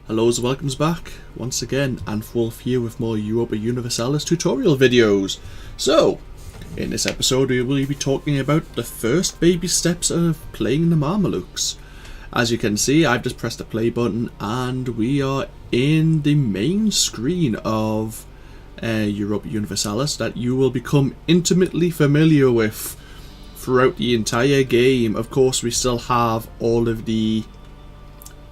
Hello and welcomes back. Once again, AnthWolf here with more Europa Universalis tutorial videos. So, in this episode we will be talking about the first baby steps of playing the Mamluks. As you can see, I've just pressed the play button and we are in the main screen of Europa Universalis that you will become intimately familiar with throughout the entire game. Of course, we still have all of the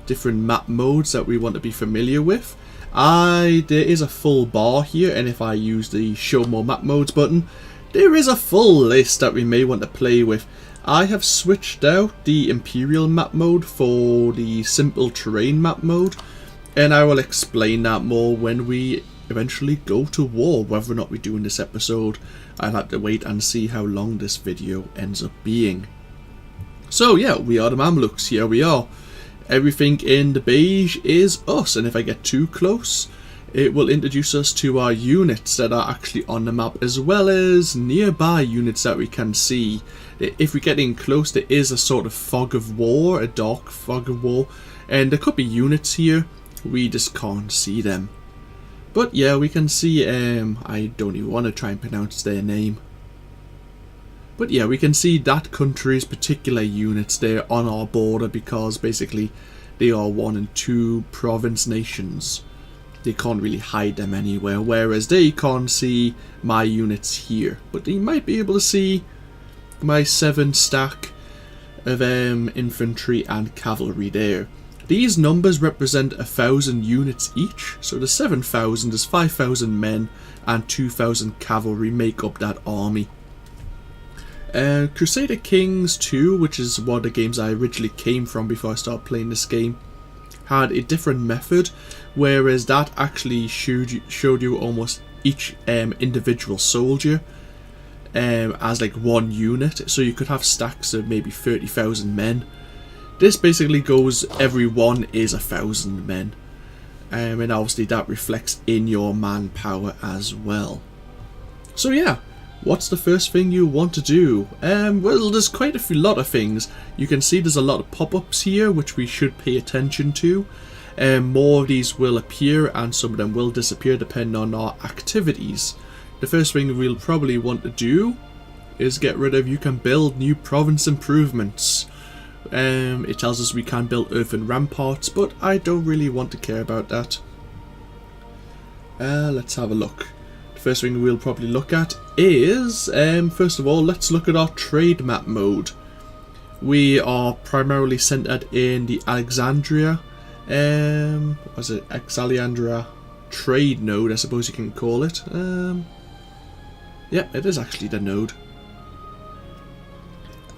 different map modes that we want to be familiar with. There is a full bar here, and if I use the show more map modes button, there is a full list that we may want to play with. I have switched out the Imperial map mode for the simple terrain map mode, and I will explain that more when we eventually go to war. Whether or not we do in this episode, I'll have to wait and see how long this video ends up being. So yeah, we are the Mamluks. Here we are. Everything in the beige is us, and if I get too close, it will introduce us to our units that are actually on the map, as well as nearby units that we can see. If we get in close, there is a sort of fog of war, a dark fog of war, and there could be units here, we just can't see them. But yeah, we can see, I don't even want to try and pronounce their name. But yeah, we can see that country's particular units there on our border, because basically they are 1 and 2 province nations. They can't really hide them anywhere, whereas they can't see my units here. But they might be able to see my 7 stack of infantry and cavalry there. These numbers represent 1,000 units each, so the 7,000 is 5,000 men and 2,000 cavalry make up that army. Crusader Kings 2, which is one of the games I originally came from before I started playing this game, had a different method, whereas that actually showed you almost each individual soldier as like one unit, so you could have stacks of maybe 30,000 men. This basically goes every one is 1,000 men, and obviously that reflects in your manpower as well. So yeah. What's the first thing you want to do? Well, there's quite a lot of things. You can see there's a lot of pop-ups here which we should pay attention to. More of these will appear and some of them will disappear depending on our activities. The first thing we'll probably want to do is get rid of, you can build new province improvements. It tells us we can build earthen ramparts, but I don't really want to care about that. Let's have a look. First thing we'll probably look at is, first of all, let's look at our trade map mode. We are primarily centered in the Alexandria, Alexandria trade node, I suppose you can call it. Yeah, it is actually the node.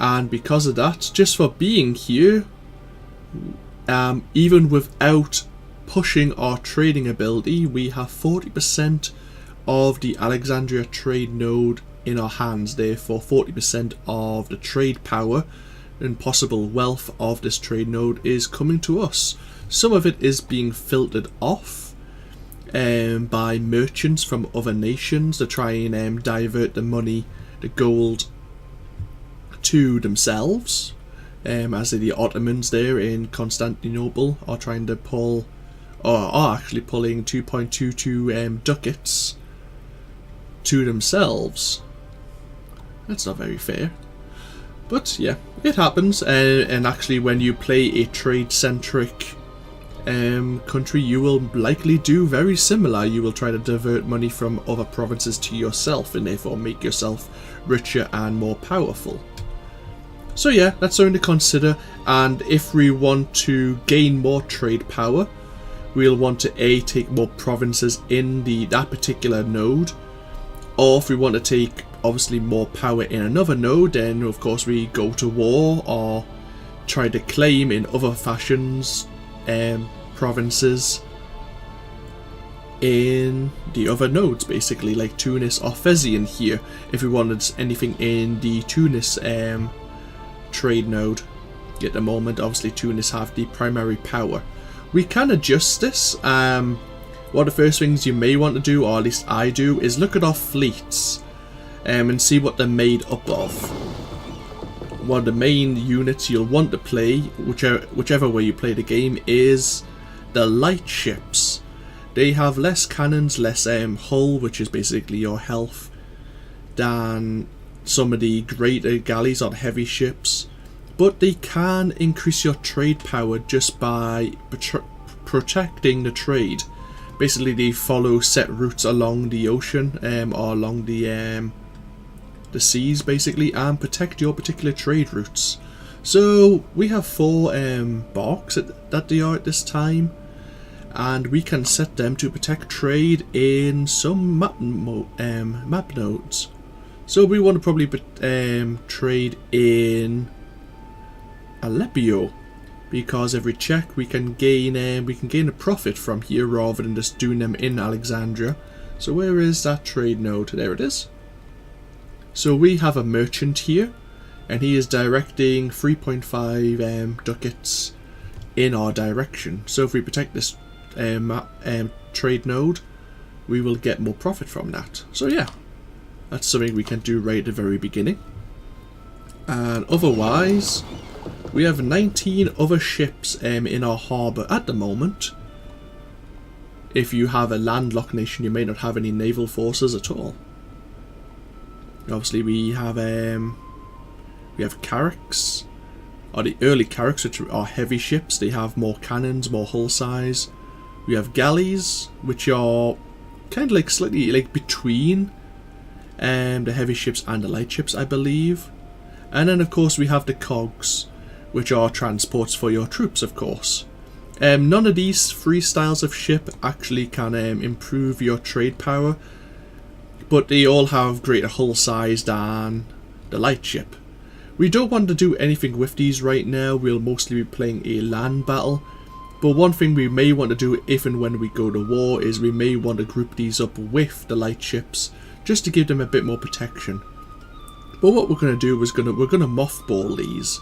And because of that, just for being here, even without pushing our trading ability, we have 40% of the Alexandria trade node in our hands. Therefore 40% of the trade power and possible wealth of this trade node is coming to us. Some of it is being filtered off by merchants from other nations to try and divert the money, the gold, to themselves, as the Ottomans there in Constantinople are trying to pull, or are actually pulling 2.22 ducats to themselves. That's not very fair, but yeah, it happens. And actually, when you play a trade-centric country, you will likely do very similar. You will try to divert money from other provinces to yourself, and therefore make yourself richer and more powerful. So yeah, that's something to consider. And if we want to gain more trade power, we'll want to take more provinces in that particular node. Or if we want to take, obviously, more power in another node, then of course we go to war or try to claim in other fashions provinces in the other nodes, basically, like Tunis or Fezian here, if we wanted anything in the Tunis trade node. At the moment, obviously, Tunis have the primary power. We can adjust this. One of the first things you may want to do, or at least I do, is look at our fleets and see what they're made up of. One of the main units you'll want to play, whichever way you play the game, is the light ships. They have less cannons, less hull, which is basically your health, than some of the greater galleys or heavy ships, but they can increase your trade power just by protecting the trade. Basically, they follow set routes along the ocean or along the seas, basically, and protect your particular trade routes. So we have 4 barks that they are at this time, and we can set them to protect trade in some map nodes. So we want to probably trade in Aleppo, because every check we can gain a profit from here rather than just doing them in Alexandria. So where is that trade node? There it is. So we have a merchant here, and he is directing 3.5 ducats in our direction. So if we protect this trade node, we will get more profit from that. So yeah, that's something we can do right at the very beginning. And otherwise, we have 19 other ships in our harbour at the moment. If you have a landlocked nation, you may not have any naval forces at all. Obviously, we have carracks, or the early carracks, which are heavy ships. They have more cannons, more hull size. We have galleys, which are kind of like slightly like between the heavy ships and the light ships, I believe. And then of course we have the cogs, which are transports for your troops, of course. None of these 3 styles of ship actually can improve your trade power, but they all have greater hull size than the light ship. We don't want to do anything with these right now. We'll mostly be playing a land battle, but one thing we may want to do if and when we go to war is we may want to group these up with the light ships just to give them a bit more protection. But what we're going to do is we're going to mothball these.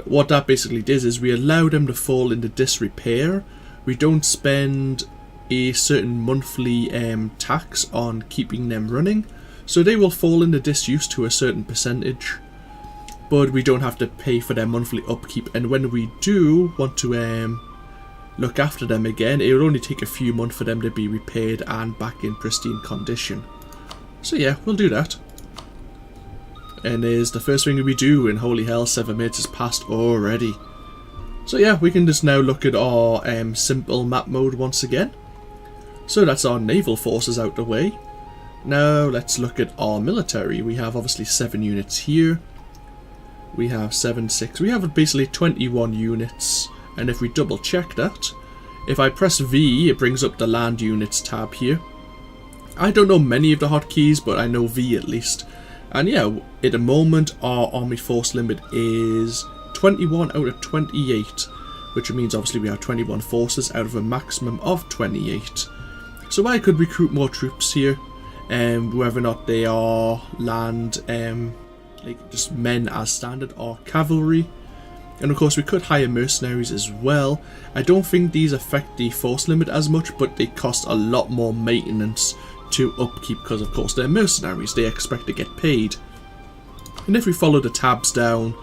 What that basically does is we allow them to fall into disrepair. We don't spend a certain monthly tax on keeping them running, so they will fall into disuse to a certain percentage, but we don't have to pay for their monthly upkeep. And when we do want to look after them again, it will only take a few months for them to be repaired and back in pristine condition. So yeah, we'll do that. And is the first thing we do, and holy hell, 7 minutes has passed already. So yeah, we can just now look at our simple map mode once again. So that's our naval forces out the way. Now let's look at our military. We have obviously 7 units here. We have 7, 6. We have basically 21 units. And if we double check that, if I press V, it brings up the land units tab here. I don't know many of the hotkeys, but I know V at least. And yeah, at the moment our army force limit is 21 out of 28, which means obviously we have 21 forces out of a maximum of 28. So I could recruit more troops here, whether or not they are land, like just men as standard, or cavalry. And of course we could hire mercenaries as well. I don't think these affect the force limit as much, but they cost a lot more maintenance to upkeep because of course they're mercenaries, they expect to get paid. And if we follow the tabs down,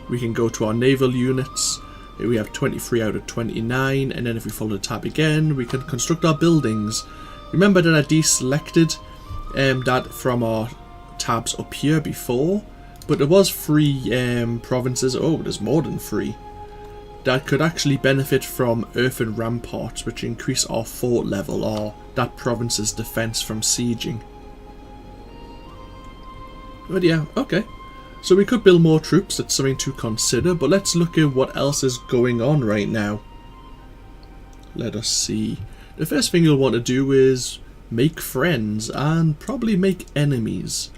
we can go to our naval units. We have 23 out of 29, and then if we follow the tab again, we can construct our buildings. Remember that I deselected that from our tabs up here before, but there was 3 provinces, oh there's more than 3, that could actually benefit from earthen ramparts, which increase our fort level or that province's defense from sieging. But yeah, okay. So we could build more troops, that's something to consider, but let's look at what else is going on right now. Let us see. The first thing you'll want to do is make friends and probably make enemies.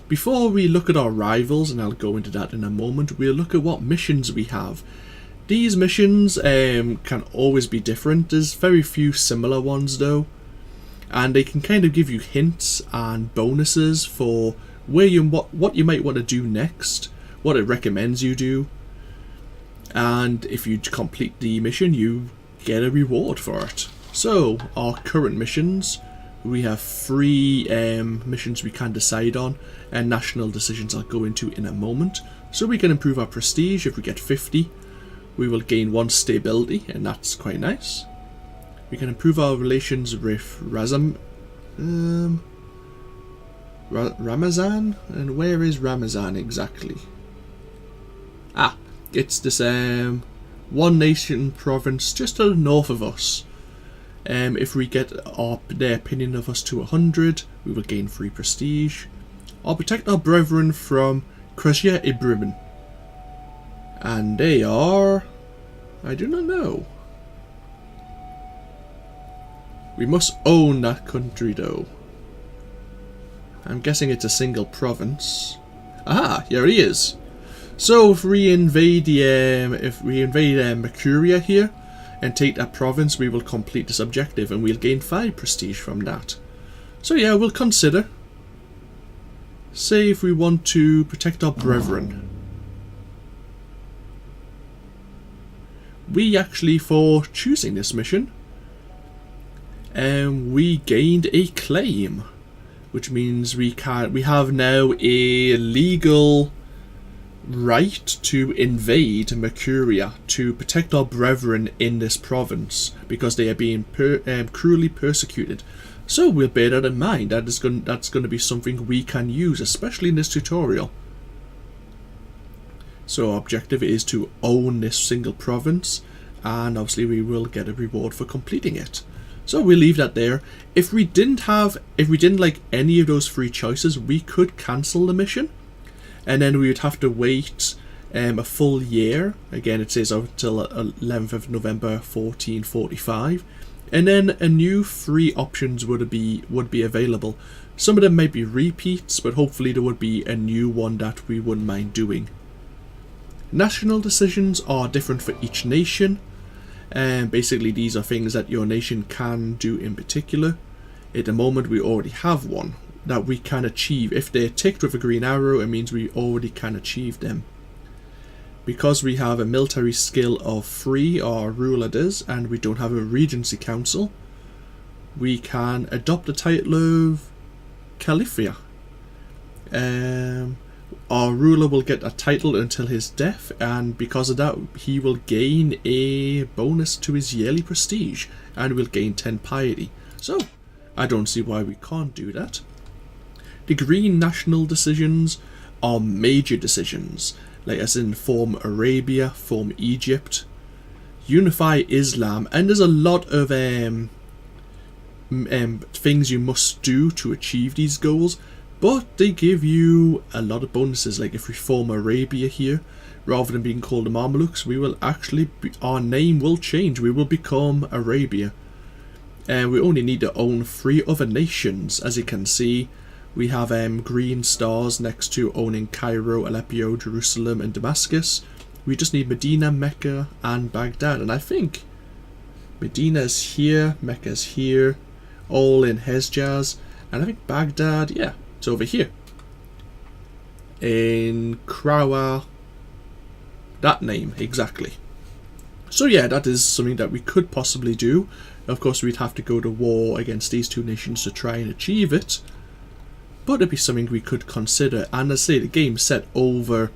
Before we look at our rivals, and I'll go into that in a moment, we'll look at what missions we have. These missions can always be different. There's very few similar ones though, and they can kind of give you hints and bonuses for where what you might want to do next, what it recommends you do, and if you complete the mission you get a reward for it. So our current missions, we have 3 missions we can decide on, and national decisions I'll go into in a moment. So we can improve our prestige. If we get 50, we will gain 1 stability, and that's quite nice. We can improve our relations with Ramazan? And where is Ramazan exactly? Ah, it's this one nation province just to the north of us. If we get their opinion of us to 100, we will gain 3 prestige. Or protect our brethren from Krasya Ibrimin. And they are... I do not know. We must own that country though. I'm guessing it's a single province. Aha, here he is. So if we invade Mercuria here and take that province, we will complete this objective and we'll gain 5 prestige from that. So yeah, we'll consider. Say if we want to protect our brethren. We actually, for choosing this mission, we gained a claim, which means we have now a legal right to invade Mercuria to protect our brethren in this province because they are being cruelly persecuted. So we'll bear that in mind. That's going to be something we can use, especially in this tutorial. So our objective is to own this single province, and obviously we will get a reward for completing it. So we'll leave that there. If we didn't like any of those 3 choices, we could cancel the mission, and then we would have to wait a full year. Again, it says until 11th of November 1445, and then a new 3 options would be available. Some of them might be repeats, but hopefully there would be a new one that we wouldn't mind doing. National decisions are different for each nation. And basically these are things that your nation can do in particular. At the moment we already have one that we can achieve. If they're ticked with a green arrow, it means we already can achieve them. Because we have a military skill of 3, our ruler does, and we don't have a regency council, we can adopt the title of Califia. Our ruler will get a title until his death, and because of that he will gain a bonus to his yearly prestige and will gain 10 piety. So I don't see why we can't do that. The green national decisions are major decisions, like as in form Arabia, form Egypt, unify Islam, and there's a lot of things you must do to achieve these goals. But they give you a lot of bonuses, like if we form Arabia here, rather than being called the Mamluks, we will actually, our name will change, we will become Arabia. And we only need to own 3 other nations. As you can see, we have green stars next to owning Cairo, Aleppo, Jerusalem and Damascus. We just need Medina, Mecca and Baghdad, and I think Medina's here, Mecca's here, all in Hejaz, and I think Baghdad, yeah, it's over here in Krawa, that name exactly. So yeah, that is something that we could possibly do. Of course we'd have to go to war against these 2 nations to try and achieve it, but it'd be something we could consider. And as I say, the game's set over,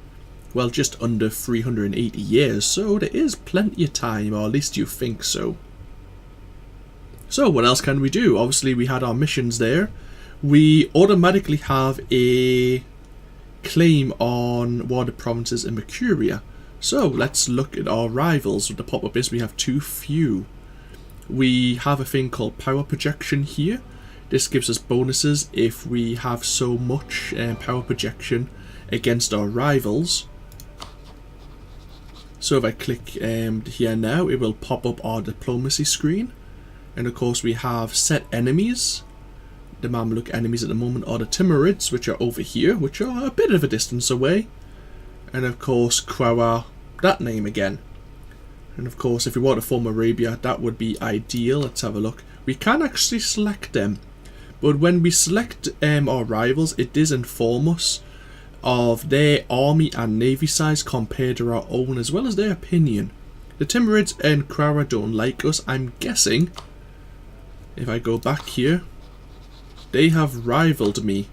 well, just under 380 years, so there is plenty of time, or at least you think so. So what else can we do? Obviously we had our missions there. We automatically have a claim on one of the provinces in Mercuria. So let's look at our rivals. With the pop-up is we have too few. We have a thing called power projection here. This gives us bonuses if we have so much power projection against our rivals. So if I click here now, it will pop up our diplomacy screen. And of course we have set enemies. The Mamluk enemies at the moment are the Timurids, which are over here, which are a bit of a distance away. And of course Krawa, that name again. And of course if we want to form Arabia, that would be ideal. Let's have a look. We can actually select them, but when we select our rivals, it does inform us of their army and navy size compared to our own, as well as their opinion. The Timurids and Krawa don't like us. I'm guessing, if I go back here, they have rivaled me.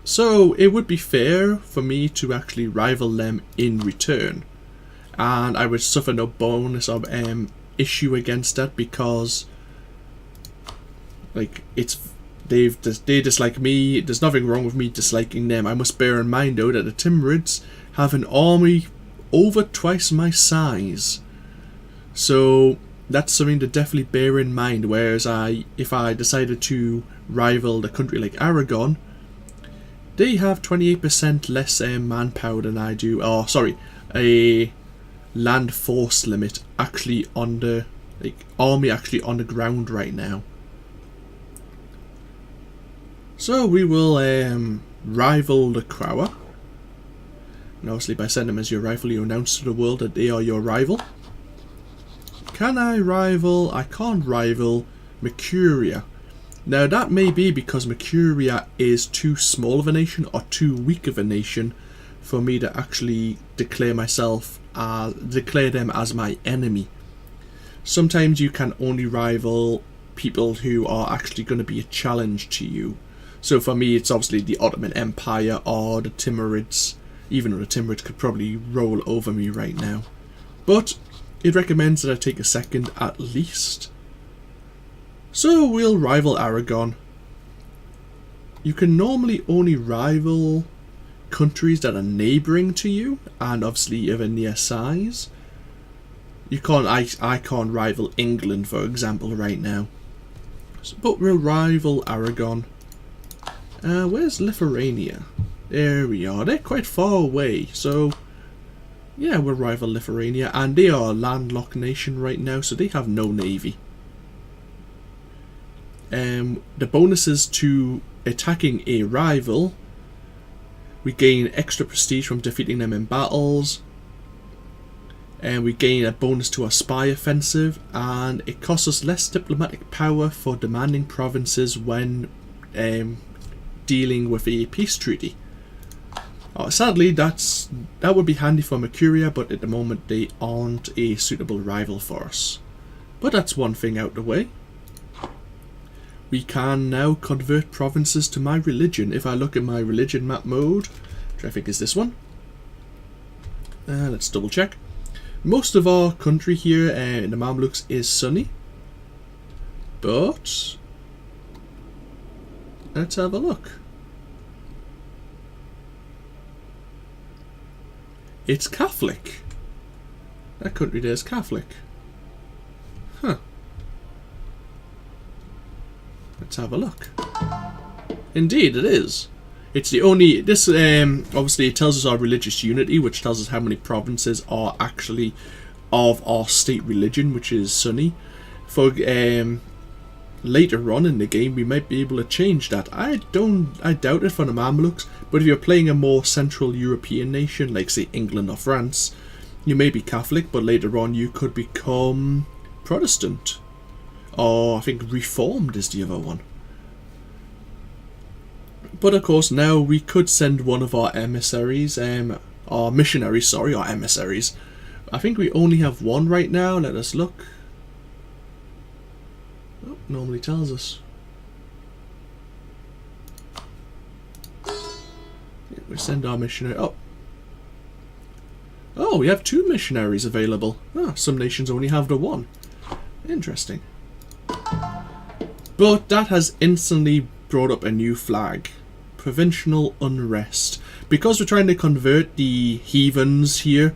So it would be fair for me to actually rival them in return, and I would suffer no bonus of issue against that because, like, they dislike me. There's nothing wrong with me disliking them. I must bear in mind though that the Timurids have an army over twice my size, so that's something to definitely bear in mind. Whereas if I decided to rival a country like Aragon, they have 28% less manpower than I do. Oh, sorry, a land force limit actually on the army actually on the ground right now. So we will rival the Crower. And obviously by sending them as your rival, you announce to the world that they are your rival. Can I rival? I can't rival Mercuria. Now that may be because Mercuria is too small of a nation or too weak of a nation for me to actually declare them as my enemy. Sometimes you can only rival people who are actually going to be a challenge to you. So for me, it's obviously the Ottoman Empire or the Timurids, even though the Timurids could probably roll over me right now. But it recommends that I take a second at least. So we'll rival Aragon. You can normally only rival countries that are neighbouring to you, and obviously of a near size. You can't. I can't rival England, for example, right now. But we'll rival Aragon. Where's Lithuania? There we are. They're quite far away, so yeah, we'll rival Lithuania, and they are a landlocked nation right now, so they have no navy. The bonuses to attacking a rival: we gain extra prestige from defeating them in battles, and we gain a bonus to our spy offensive, and it costs us less diplomatic power for demanding provinces when dealing with a peace treaty. Sadly, that would be handy for Mercuria, but at the moment they aren't a suitable rival for us. But that's one thing out the way. We can now convert provinces to my religion. If I look at my religion map mode, which I think is this one, let's double check. Most of our country here in the Mamluks is Sunni, but let's have a look. It's Catholic. That country there is Catholic. Huh. Let's have a look. Indeed, it is. It's the only. This obviously it tells us our religious unity, which tells us how many provinces are actually of our state religion, which is Sunni. For later on in the game, we might be able to change that. I doubt it for the Mamluks. But if you're playing a more Central European nation, like say England or France, you may be Catholic, but later on you could become Protestant. Or I think Reformed is the other one. But of course now we could send one of our emissaries, our missionaries, sorry, our emissaries. I think we only have one right now. Let us look. Oh, normally tells us. Yeah, we send our missionary. Oh, we have 2 missionaries available. Some nations only have the 1. Interesting. But that has instantly brought up a new flag. Provincial unrest. Because we're trying to convert the heathens here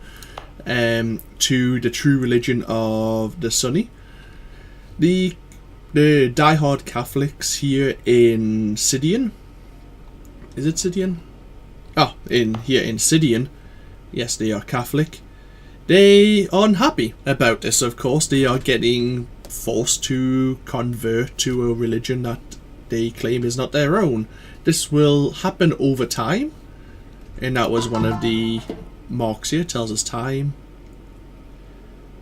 to the true religion of the Sunni. The diehard Catholics here in Scythian. Is it Scythian? Oh, here in Scythian. Yes, they are Catholic. They are unhappy about this, of course. They are getting forced to convert to a religion that they claim is not their own. This will happen over time, and that was one of the marks here. It tells us time.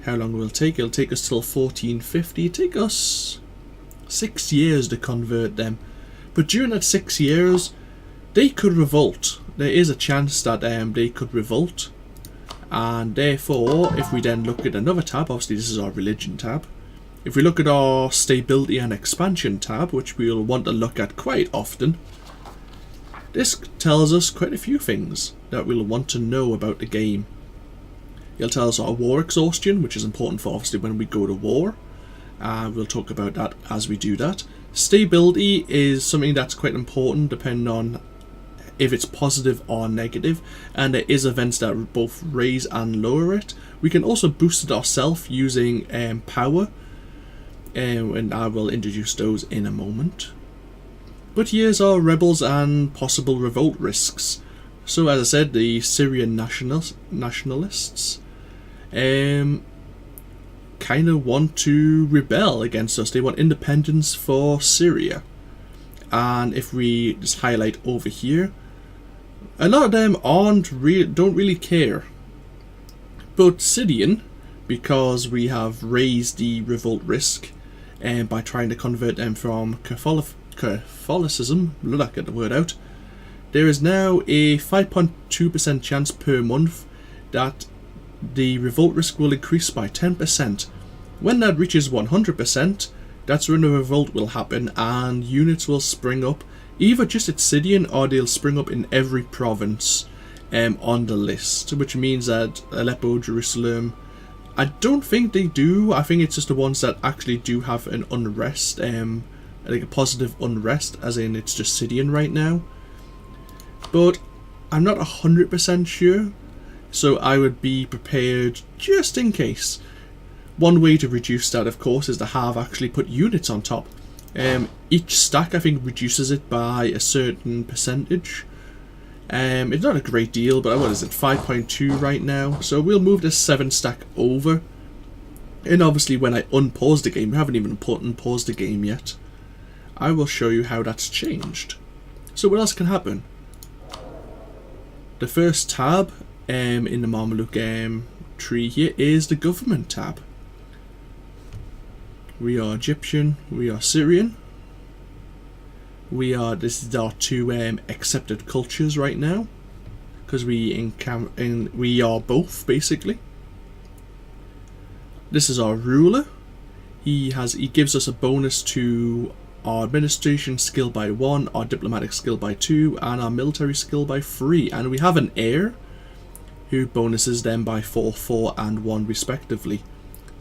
How long it will take? It'll take us till 1450. It'll take us 6 years to convert them. But during that 6 years, they could revolt. There is a chance that they could revolt. And therefore, if we then look at another tab, obviously this is our religion tab. If we look at our stability and expansion tab, which we'll want to look at quite often, this tells us quite a few things that we'll want to know about the game. It'll tell us our war exhaustion, which is important for obviously when we go to war. We'll talk about that as we do that. Stability is something that's quite important depending on if it's positive or negative, and there is events that both raise and lower it. We can also boost it ourselves using power, and I will introduce those in a moment. But here's our rebels and possible revolt risks. So as I said, the Syrian nationalists kind of want to rebel against us. They want independence for Syria. And if we just highlight over here, a lot of them don't really care. But Syrian, because we have raised the revolt risk by trying to convert them from Catholicism, I get the word out, there is now a 5.2% chance per month that the revolt risk will increase by 10%. When that reaches 100%, that's when a revolt will happen and units will spring up, either just at Syrian or they'll spring up in every province on the list, which means that Aleppo, Jerusalem, I don't think they do. I think it's just the ones that actually do have an unrest, like a positive unrest, as in it's just Syrian right now. But I'm not 100% sure, so I would be prepared just in case. One way to reduce that, of course, is to have actually put units on top. Each stack, I think, reduces it by a certain percentage. It's not a great deal, but what is it, 5.2 right now? So we'll move this 7 stack over. And obviously when I unpause the game, we haven't even unpaused the game yet, I will show you how that's changed. So what else can happen? The first tab in the Mamluk tree here is the government tab. We are Egyptian, we are Syrian. This is our 2 accepted cultures right now, because we are both basically. This is our ruler. He gives us a bonus to our administration skill by 1, our diplomatic skill by 2, and our military skill by 3. And we have an heir who bonuses them by 4, 4, and 1 respectively.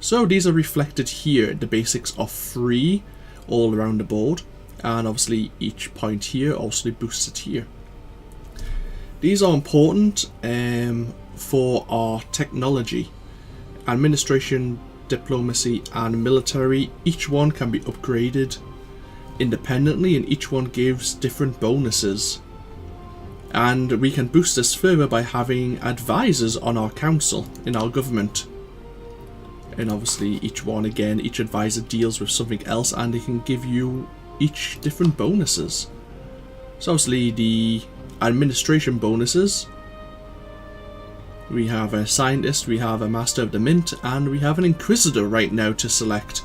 So these are reflected here. The basics are 3 all around the board, and obviously each point here also boosts it here. These are important for our technology, administration, diplomacy, and military. Each one can be upgraded independently, and each one gives different bonuses. And we can boost this further by having advisors on our council, in our government. And obviously each advisor deals with something else, and they can give you each different bonuses. So obviously the administration bonuses, we have a scientist, we have a master of the mint, and we have an inquisitor right now to select.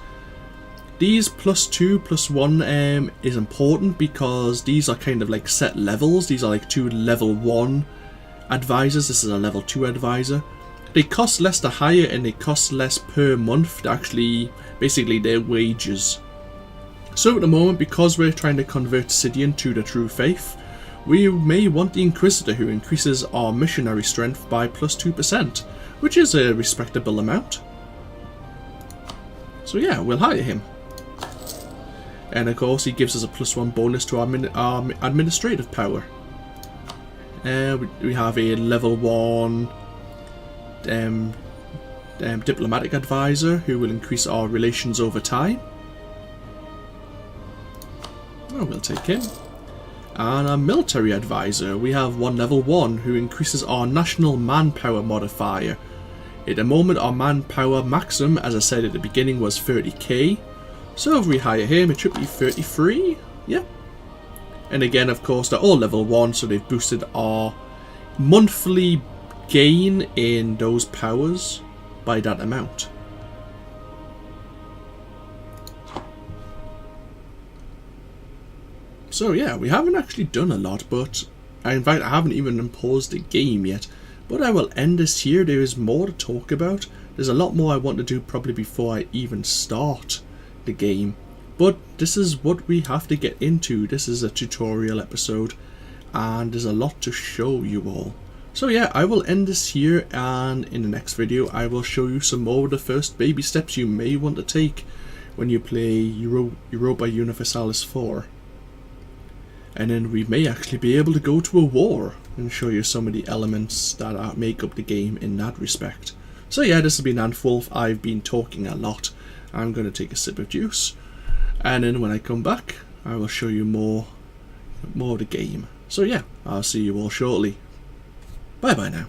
These +2, +1 is important because these are kind of like set levels. These are like 2 level 1 advisors. This is a level 2 advisor. They cost less to hire, and they cost less per month to actually, basically their wages. So at the moment, because we're trying to convert Syrian to the true faith, we may want the Inquisitor, who increases our missionary strength by +2%, which is a respectable amount. So yeah, we'll hire him. And of course he gives us a +1 bonus to our administrative power. We have a level 1 diplomatic advisor who will increase our relations over time. Oh, we'll take him. And a military advisor, we have one level 1 who increases our national manpower modifier. At the moment our manpower maximum, as I said at the beginning, was 30k. So if we hire him, it should be 33, yeah. And again, of course, they're all level 1, so they've boosted our monthly gain in those powers by that amount. So yeah, we haven't actually done a lot, but in fact I haven't even unpaused the game yet. But I will end this here. There is more to talk about. There's a lot more I want to do probably before I even start the game. But this is what we have to get into. This is a tutorial episode, and there's a lot to show you all. So yeah, I will end this here, and in the next video I will show you some more of the first baby steps you may want to take when you play Europa Universalis 4. And then we may actually be able to go to a war and show you some of the elements that make up the game in that respect. So yeah, this has been AnthWolf. I've been talking a lot. I'm going to take a sip of juice, and then when I come back I will show you more of the game. So yeah, I'll see you all shortly. Bye bye now.